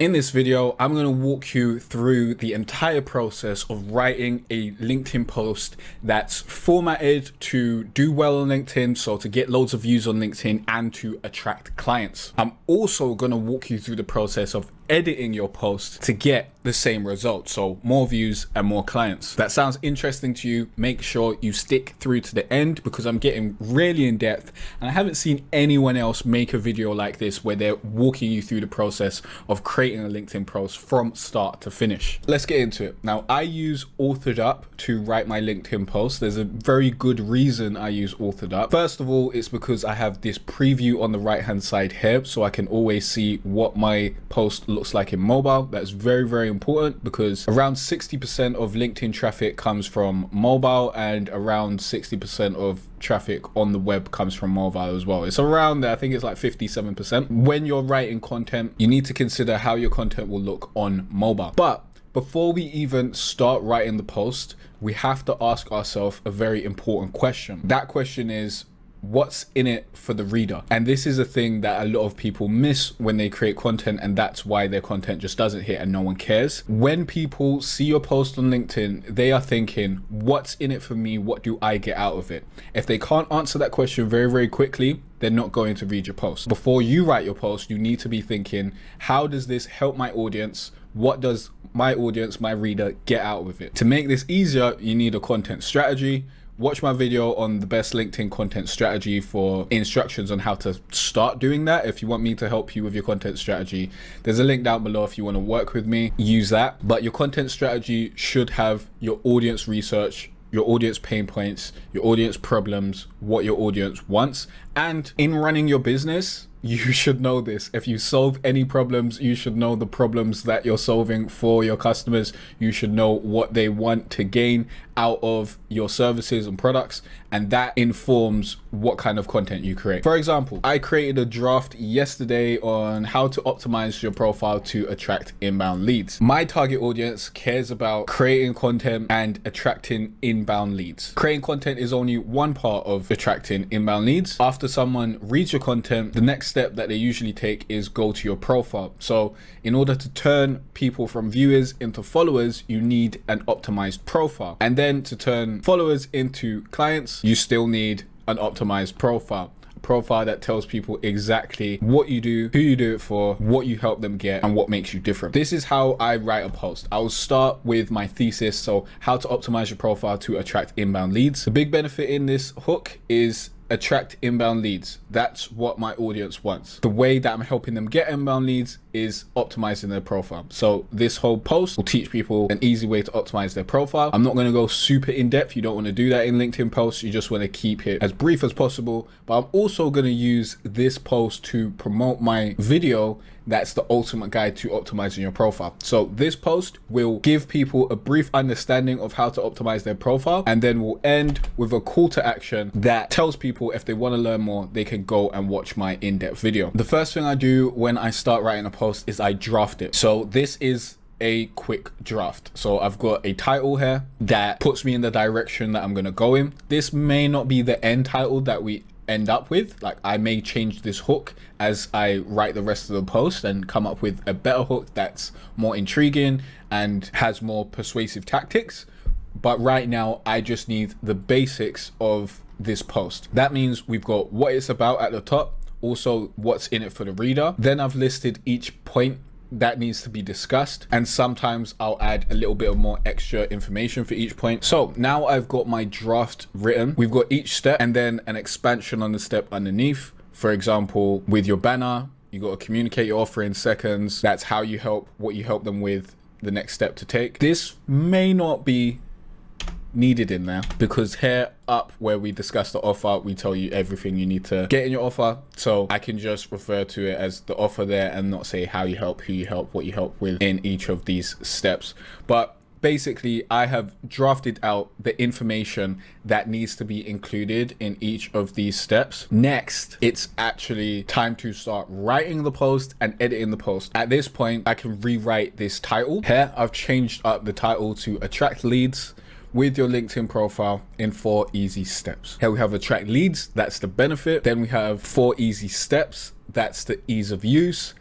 In this video, I'm going to walk you through the entire process of writing a LinkedIn post that's formatted to do well on LinkedIn, so to get loads of views on LinkedIn and to attract clients. I'm also going to walk you through the process of editing your post to get the same result, so more views and more clients. That sounds interesting to you? Make sure you stick through to the end because I'm getting really in depth and I haven't seen anyone else make a video like this where they're walking you through the process of creating a LinkedIn post from start to finish. Let's get into it. Now, I use Authored Up to write my LinkedIn post. There's a very good reason I use Authored Up. First of all, it's because I have this preview on the right hand side here, so I can always see what my post looks like in mobile. That's very, very important because around 60% of LinkedIn traffic comes from mobile and around 60% of traffic on the web comes from mobile as well. It's around there, I think it's like 57%. When you're writing content, you need to consider how your content will look on mobile. But before we even start writing the post, we have to ask ourselves a very important question. That question is, what's in it for the reader? And this is a thing that a lot of people miss when they create content, and that's why their content just doesn't hit and no one cares. When people see your post on LinkedIn, they are thinking, what's in it for me? What do I get out of it? If they can't answer that question very, very quickly, they're not going to read your post. Before you write your post, you need to be thinking, how does this help my audience? What does my audience, my reader, get out of it? To make this easier, you need a content strategy. Watch my video on the best LinkedIn content strategy for instructions on how to start doing that. If you want me to help you with your content strategy, there's a link down below. If you want to work with me, use that. But your content strategy should have your audience research, your audience pain points, your audience problems, what your audience wants. And in running your business, you should know this. If you solve any problems, you should know the problems that you're solving for your customers. You should know what they want to gain out of your services and products, and that informs what kind of content you create. For example, I created a draft yesterday on how to optimize your profile to attract inbound leads. My target audience cares about creating content and attracting inbound leads. Creating content is only one part of attracting inbound leads. After someone reads your content, the next step that they usually take is go to your profile. So in order to turn people from viewers into followers, you need an optimized profile. And then to turn followers into clients, you still need an optimized profile. A profile that tells people exactly what you do, who you do it for, what you help them get, and what makes you different. This is how I write a post. I will start with my thesis. So how to optimize your profile to attract inbound leads. The big benefit in this hook is attract inbound leads. That's what my audience wants. The way that I'm helping them get inbound leads is optimizing their profile. So this whole post will teach people an easy way to optimize their profile. I'm not going to go super in depth. You don't want to do that in LinkedIn posts. You just want to keep it as brief as possible. But I'm also going to use this post to promote my video that's the ultimate guide to optimizing your profile. So this post will give people a brief understanding of how to optimize their profile, and then we'll end with a call to action that tells people if they want to learn more, they can go and watch my in-depth video. The first thing I do when I start writing a post is I draft it. So this is a quick draft. So I've got a title here that puts me in the direction that I'm going to go in. This may not be the end title that we end up with. Like, I may change this hook as I write the rest of the post and come up with a better hook that's more intriguing and has more persuasive tactics. But right now I just need the basics of this post. That means we've got what it's about at the top, also what's in it for the reader. Then I've listed each point that needs to be discussed, and sometimes I'll add a little bit of more extra information for each point. So now I've got my draft written. We've got each step and then an expansion on the step underneath. For example, with your banner, you got to communicate your offer in seconds. That's how you help, what you help them with, the next step to take. This may not be needed in there because here up where we discuss the offer, we tell you everything you need to get in your offer. So I can just refer to it as the offer there and not say how you help, who you help, what you help with in each of these steps. But basically, I have drafted out the information that needs to be included in each of these steps. Next, it's actually time to start writing the post and editing the post. At this point, I can rewrite this title. Here, I've changed up the title to attract leads with your LinkedIn profile in 4 easy steps. Here we have attract leads, that's the benefit. Then we have 4 easy steps, that's the ease of use.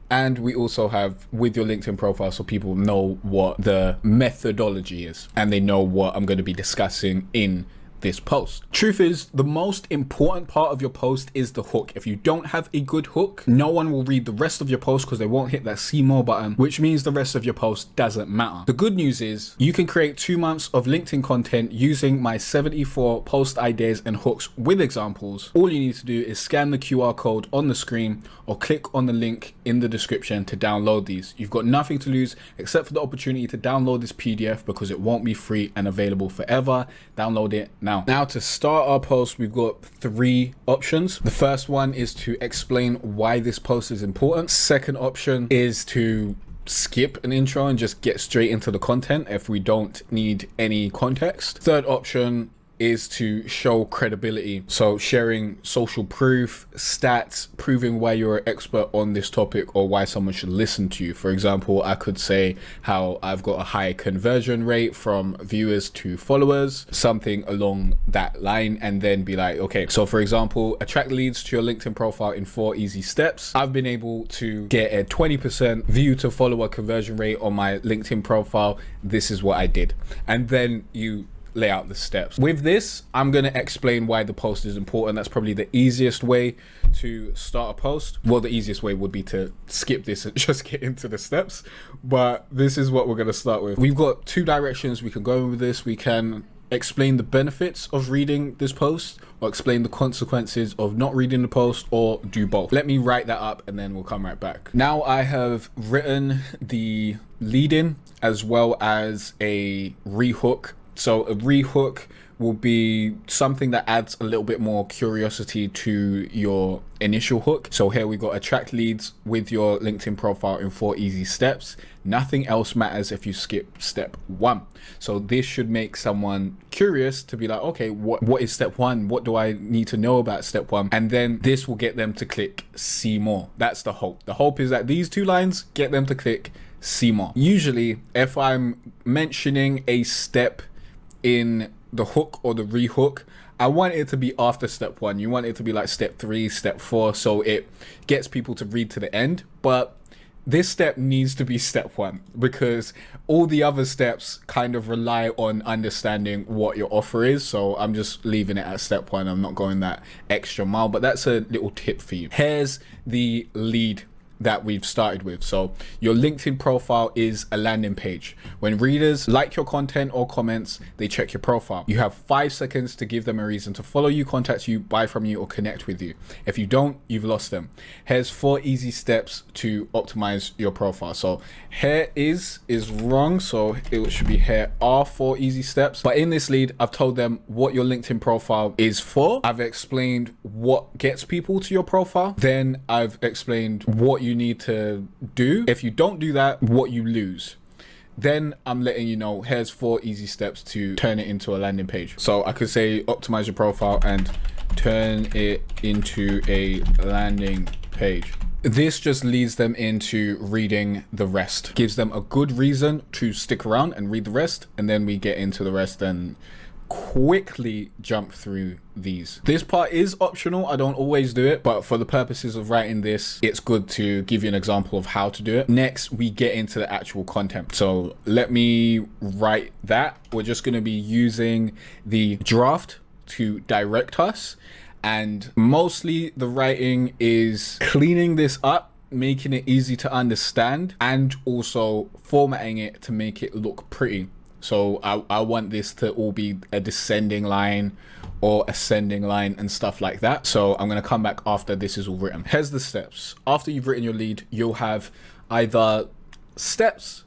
And we also have with your LinkedIn profile, so people know what the methodology is and they know what I'm going to be discussing in this post. Truth is, the most important part of your post is the hook. If you don't have a good hook, no one will read the rest of your post because they won't hit that see more button, which means the rest of your post doesn't matter. The good news is you can create 2 months of LinkedIn content using my 74 post ideas and hooks with examples. All you need to do is scan the QR code on the screen or click on the link in the description to download these. You've got nothing to lose except for the opportunity to download this PDF because it won't be free and available forever. Download it now. Now to start our post, we've got 3 options. The first one is to explain why this post is important. Second option is to skip an intro and just get straight into the content if we don't need any context. Third option is to show credibility. So sharing social proof, stats, proving why you're an expert on this topic or why someone should listen to you. For example, I could say how I've got a high conversion rate from viewers to followers, something along that line, and then be like, okay, so for example, attract leads to your LinkedIn profile in 4 easy steps. I've been able to get a 20% view to follower conversion rate on my LinkedIn profile. This is what I did. And then you lay out the steps. With this, I'm going to explain why the post is important. That's probably the easiest way to start a post. Well, the easiest way would be to skip this and just get into the steps, but this is what we're going to start with. We've got 2 directions we can go with this. We can explain the benefits of reading this post or explain the consequences of not reading the post, or do both. Let me write that up and then we'll come right back. Now I have written the lead-in as well as a rehook. So a rehook will be something that adds a little bit more curiosity to your initial hook. So here we got attract leads with your LinkedIn profile in 4 easy steps. Nothing else matters if you skip step 1. So this should make someone curious to be like, okay, what is step 1? What do I need to know about step 1? And then this will get them to click see more. That's the hope. The hope is that these 2 lines get them to click see more. Usually, if I'm mentioning a step in the hook or the rehook, I want it to be after step 1. You want it to be like step 3, step 4, so it gets people to read to the end. But this step needs to be step 1 because all the other steps kind of rely on understanding what your offer is. So I'm just leaving it at step 1. I'm not going that extra mile, but that's a little tip for you. Here's the lead that we've started with. So your LinkedIn profile is a landing page. When readers like your content or comments, they check your profile. You have 5 seconds to give them a reason to follow you, contact you, buy from you, or connect with you. If you don't, you've lost them. Here's 4 easy steps to optimize your profile. So here is wrong, so it should be here are 4 easy steps. But in this lead, I've told them what your LinkedIn profile is for. I've explained what gets people to your profile. Then I've explained what you need to do. If you don't do that, what you lose. Then I'm letting you know, here's 4 easy steps to turn it into a landing page. So I could say optimize your profile and turn it into a landing page. This just leads them into reading the rest, gives them a good reason to stick around and read the rest, and then we get into the rest and quickly jump through these. This part is optional. I don't always do it, but for the purposes of writing this, it's good to give you an example of how to do it. Next, we get into the actual content. So let me write that. We're just going to be using the draft to direct us. And mostly the writing is cleaning this up, making it easy to understand, and also formatting it to make it look pretty. So I want this to all be a descending line or ascending line and stuff like that. So I'm going to come back after this is all written. Here's the steps. After you've written your lead, you'll have either steps,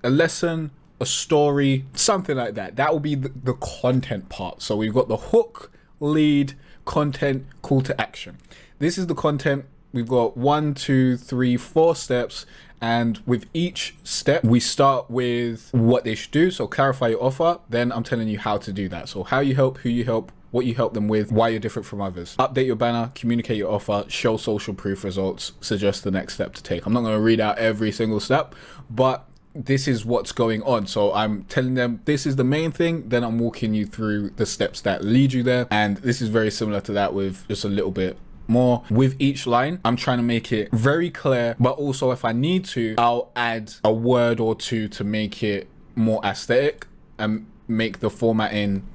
a lesson, a story, something like that. That will be the content part. So we've got the hook, lead, content, call to action. This is the content. We've got 1, 2, 3, 4 steps. And with each step, we start with what they should do. So clarify your offer. Then I'm telling you how to do that. So how you help, who you help, what you help them with, why you're different from others. Update your banner, communicate your offer, show social proof results, suggest the next step to take. I'm not going to read out every single step, but this is what's going on. So I'm telling them this is the main thing. Then I'm walking you through the steps that lead you there. And this is very similar to that with just a little bit more. With each line, I'm trying to make it very clear, but also if I need to, I'll add a word or two to make it more aesthetic and make the formatting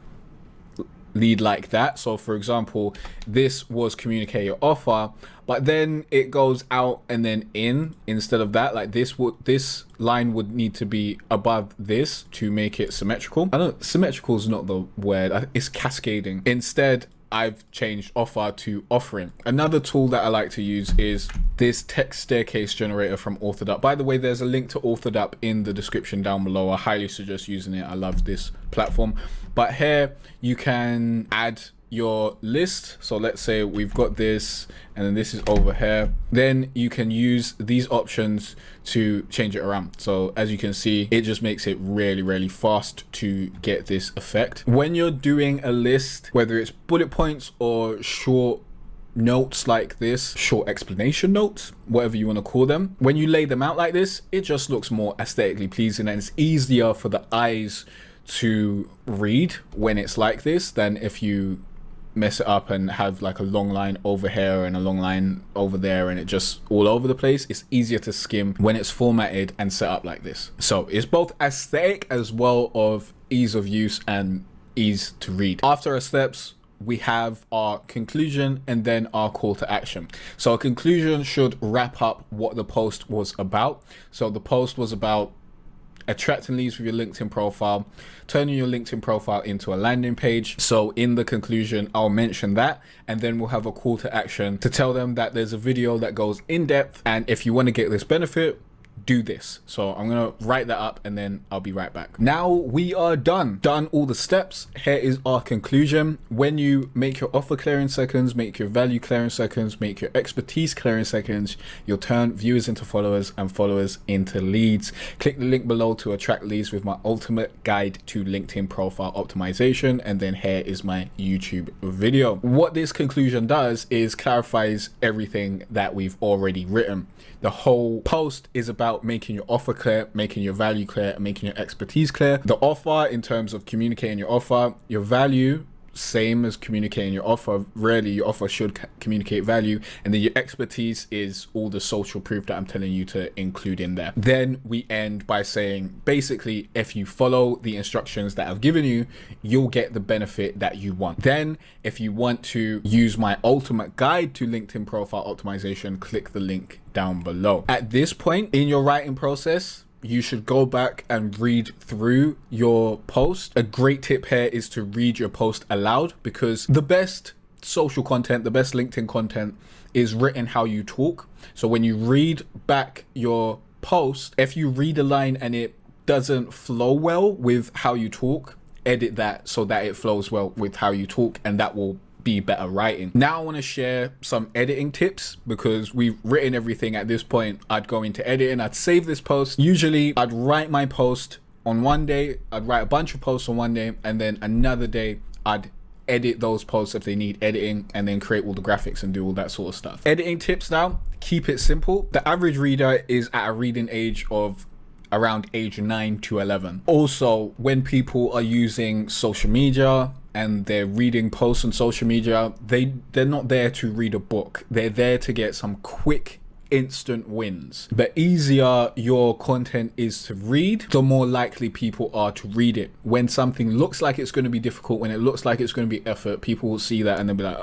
lead like that. So for example, this was communicate your offer, but then it goes out and then in instead of that. Like this line would need to be above this to make it symmetrical. I don't, symmetrical is not the word, it's cascading. Instead, I've changed offer to offering. Another tool that I like to use is this text staircase generator from AuthorDup. By the way, there's a link to AuthorDup in the description down below. I highly suggest using it. I love this platform. But here you can add your list. So let's say we've got this and then this is over here. Then you can use these options to change it around. So as you can see, it just makes it really, really fast to get this effect. When you're doing a list, whether it's bullet points or short notes like this, short explanation notes, whatever you want to call them, when you lay them out like this, it just looks more aesthetically pleasing and it's easier for the eyes to read when it's like this than if you mess it up and have like a long line over here and a long line over there and it just all over the place. It's easier to skim when it's formatted and set up like this. So it's both aesthetic as well of ease of use and ease to read. After our steps, we have our conclusion and then our call to action. So a conclusion should wrap up what the post was about. So the post was about attracting leads with your LinkedIn profile, turning your LinkedIn profile into a landing page. So in the conclusion, I'll mention that, and then we'll have a call to action to tell them that there's a video that goes in depth, and if you want to get this benefit, do this. So I'm gonna write that up and then I'll be right back. Now we are done all the steps. Here is our conclusion. When you make your offer clear in seconds, make your value clear in seconds, make your expertise clear in seconds, you'll turn viewers into followers and followers into leads. Click the link below to attract leads with my ultimate guide to LinkedIn profile optimization, and then here is my YouTube video. What this conclusion does is clarifies everything that we've already written. The whole post is about making your offer clear, making your value clear, and making your expertise clear. The offer in terms of communicating your offer, your value, same as communicating your offer. Really, your offer should communicate value, and then your expertise is all the social proof that I'm telling you to include in there. Then we end by saying, basically, if you follow the instructions that I've given you, you'll get the benefit that you want. Then if you want to use my ultimate guide to LinkedIn profile optimization, click the link down below. At this point in your writing process, you should go back and read through your post. A great tip here is to read your post aloud, because the best social content, the best LinkedIn content is written how you talk. So when you read back your post, if you read a line and it doesn't flow well with how you talk, edit that so that it flows well with how you talk, and that will be better writing. Now I want to share some editing tips, because we've written everything at this point. I'd go into editing, I'd save this post. Usually I'd write my post on one day, I'd write a bunch of posts on one day, and then another day I'd edit those posts if they need editing, and then create all the graphics and do all that sort of stuff. Editing tips now, keep it simple. The average reader is at a reading age of around age 9 to 11. Also, when people are using social media and they're reading posts on social media, they're not there to read a book. They're there to get some quick instant wins. The easier your content is to read, the more likely people are to read it. When something looks like it's going to be difficult, when it looks like it's going to be effort, people will see that and they'll be like,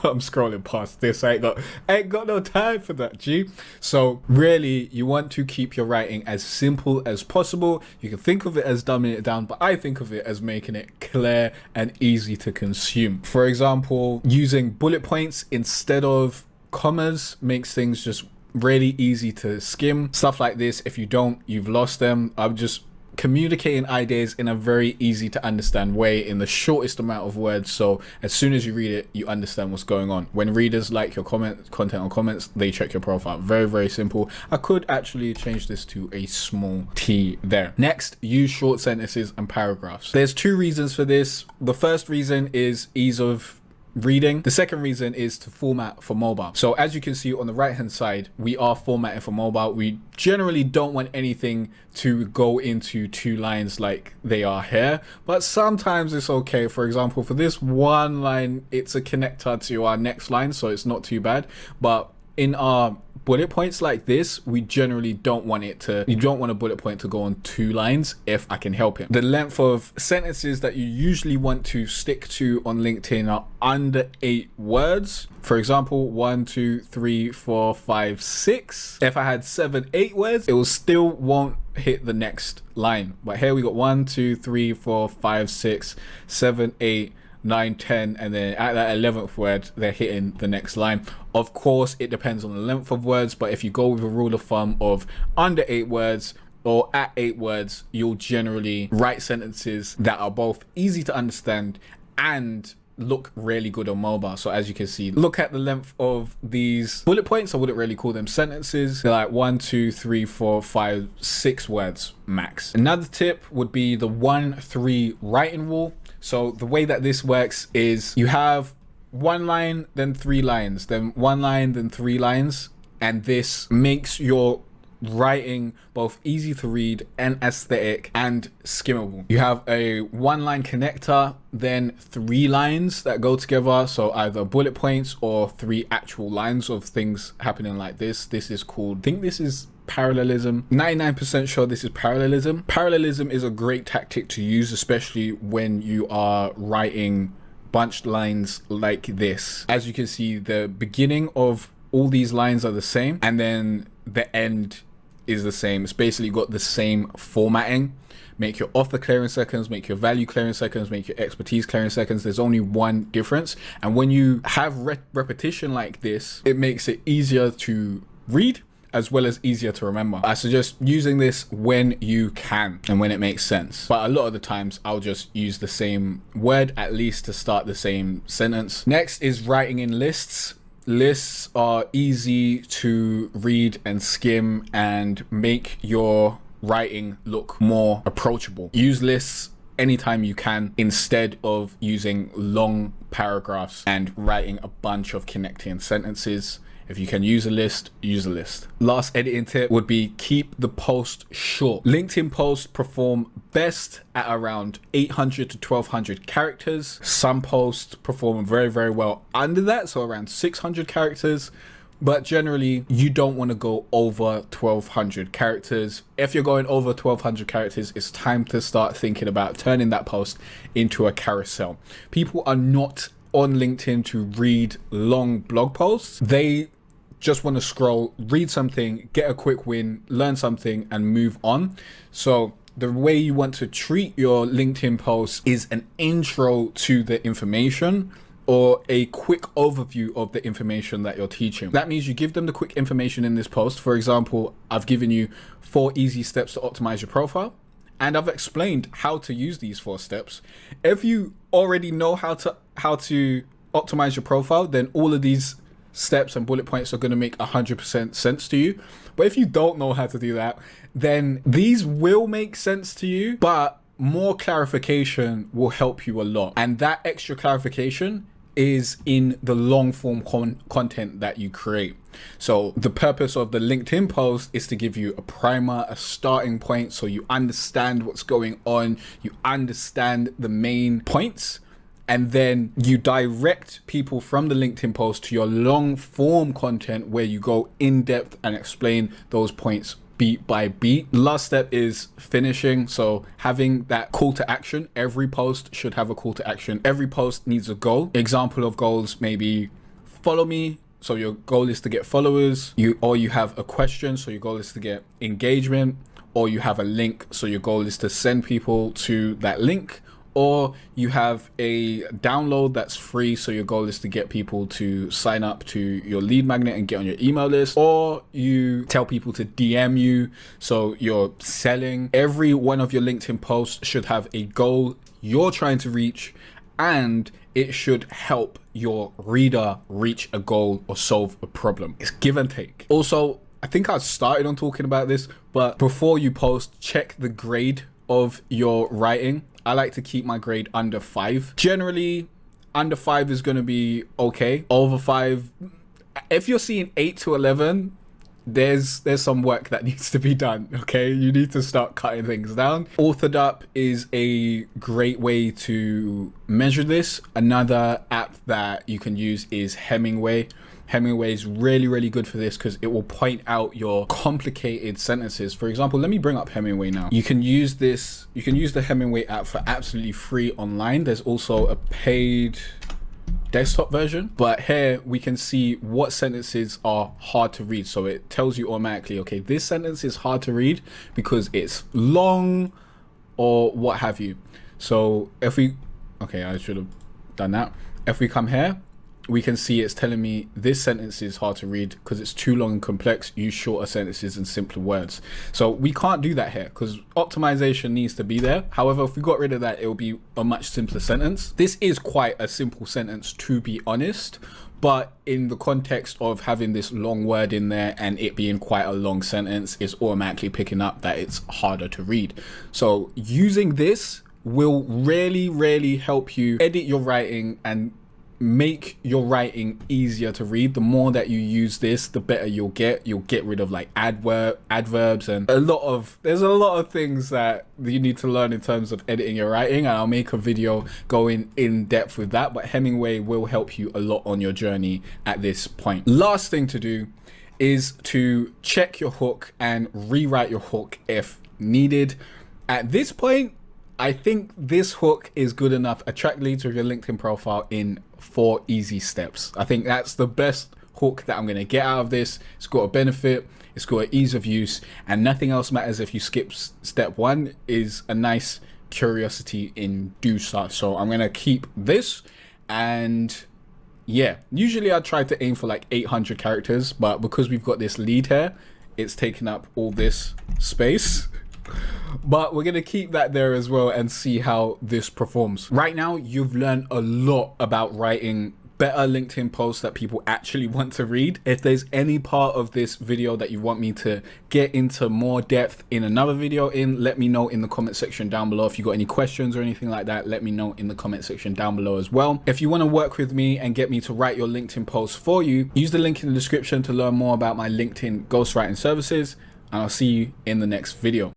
I'm scrolling past this, I ain't got no time for that, G. So really, you want to keep your writing as simple as possible. You can think of it as dumbing it down, but I think of it as making it clear and easy to consume. For example, using bullet points instead of commas makes things just really easy to skim. Stuff like this, if you don't, you've lost them. I'm just communicating ideas in a very easy to understand way in the shortest amount of words, so as soon as you read it, you understand what's going on. When readers like your content on comments, they check your profile. Very, very simple. I could actually change this to a small t there. Next, use short sentences and paragraphs. There's two reasons for this. The first reason is ease of reading. The second reason is to format for mobile. So as you can see on the right hand side, we are formatting for mobile. We generally don't want anything to go into 2 lines like they are here, but sometimes it's okay. For example, for this one line, it's a connector to our next line, so it's not too bad. But in our bullet points like this, we generally don't want you don't want a bullet point to go on 2 lines if I can help it. The length of sentences that you usually want to stick to on LinkedIn are under 8 words. For example, 1, 2, 3, 4, 5, 6. If I had 7, 8 words, it will still won't hit the next line. But here we got 1, 2, 3, 4, 5, 6, 7, 8, 9, 10, and then at that 11th word, they're hitting the next line. Of course, it depends on the length of words, but if you go with a rule of thumb of under 8 words or at 8 words, you'll generally write sentences that are both easy to understand and look really good on mobile. So as you can see, look at the length of these bullet points. I wouldn't really call them sentences. They're like 1, 2, 3, 4, 5, 6 words max. Another tip would be the 1-3 writing rule. So the way that this works is you have 1 line, then 3 lines, then 1 line, then 3 lines. And this makes your writing both easy to read and aesthetic and skimmable. You have a 1-line connector, then 3 lines that go together. So either bullet points or 3 actual lines of things happening like this. This is called, I think this is parallelism. 99% sure this is parallelism. Parallelism is a great tactic to use, especially when you are writing bunched lines like this. As you can see, the beginning of all these lines are the same, and then the end is the same. It's basically got the same formatting. Make your offer clear in seconds, make your value clear in seconds, make your expertise clear in seconds. There's only one difference. And when you have repetition like this, it makes it easier to read as well as easier to remember. I suggest using this when you can and when it makes sense. But a lot of the times I'll just use the same word at least to start the same sentence. Next is writing in lists. Lists are easy to read and skim and make your writing look more approachable. Use lists anytime you can instead of using long paragraphs and writing a bunch of connecting sentences. If you can use a list, use a list. Last editing tip would be keep the post short. LinkedIn posts perform best at around 800 to 1200 characters. Some posts perform very, very well under that, so around 600 characters. But generally, you don't want to go over 1200 characters. If you're going over 1200 characters, it's time to start thinking about turning that post into a carousel. People are not on LinkedIn to read long blog posts. They just want to scroll, read something, get a quick win, learn something, and move on. So the way you want to treat your LinkedIn posts is an intro to the information or a quick overview of the information that you're teaching. That means you give them the quick information in this post. For example, I've given you 4 easy steps to optimize your profile, and I've explained how to use these 4 steps. If you already know how to optimize your profile, then all of these steps and bullet points are going to make 100% sense to you. But if you don't know how to do that, then these will make sense to you, but more clarification will help you a lot. And that extra clarification is in the long form content that you create. So the purpose of the LinkedIn post is to give you a primer, a starting point, so you understand what's going on, you understand the main points, and then you direct people from the LinkedIn post to your long form content where you go in depth and explain those points beat by beat. Last step is finishing. So having that call to action. Every post should have a call to action. Every post needs a goal. Example of goals may be follow me. So your goal is to get followers. You have a question. So your goal is to get engagement. Or you have a link. So your goal is to send people to that link. Or you have a download that's free, so your goal is to get people to sign up to your lead magnet and get on your email list. Or you tell people to DM you, so you're selling. Every one of your LinkedIn posts should have a goal you're trying to reach, and it should help your reader reach a goal or solve a problem. It's give and take. Also, I think I started on talking about this, but before you post, check the grade of your writing. I like to keep my grade under 5. Generally, under 5 is going to be okay. Over 5, if you're seeing 8 to 11, there's some work that needs to be done. Okay, you need to start cutting things down. Authored Up is a great way to measure this. Another app that you can use is Hemingway. Hemingway is really good for this because it will point out your complicated sentences. For example, let me bring up Hemingway now. You can use this, you can use the Hemingway app for absolutely free online. There's also a paid desktop version, but here we can see what sentences are hard to read. So it tells you automatically, okay, this sentence is hard to read because it's long or what have you. So if we, okay, I should have done that. If we come here, we can see it's telling me this sentence is hard to read because it's too long and complex. Use shorter sentences and simpler words. So we can't do that here because optimization needs to be there. However, if we got rid of that, it will be a much simpler sentence. This is quite a simple sentence, to be honest, but in the context of having this long word in there and it being quite a long sentence, it's automatically picking up that it's harder to read. So using this will really help you edit your writing and make your writing easier to read. The more that you use this, the better you'll get. You'll get rid of like adverbs and there's a lot of things that you need to learn in terms of editing your writing, and I'll make a video going in depth with that. But Hemingway will help you a lot on your journey at this point. Last thing to do is to check your hook and rewrite your hook if needed. At this point, I think this hook is good enough. Attract leads with your LinkedIn profile in 4 easy steps. I think that's the best hook that I'm going to get out of this. It's got a benefit, it's got an ease of use, and nothing else matters if you skip step 1 is a nice curiosity inducer. So I'm going to keep this, and yeah, usually I try to aim for like 800 characters, but because we've got this lead here, it's taking up all this space. But we're going to keep that there as well and see how this performs. Right now, you've learned a lot about writing better LinkedIn posts that people actually want to read. If there's any part of this video that you want me to get into more depth in another video let me know in the comment section down below. If you got any questions or anything like that, let me know in the comment section down below as well. If you want to work with me and get me to write your LinkedIn posts for you, use the link in the description to learn more about my LinkedIn ghostwriting services, and I'll see you in the next video.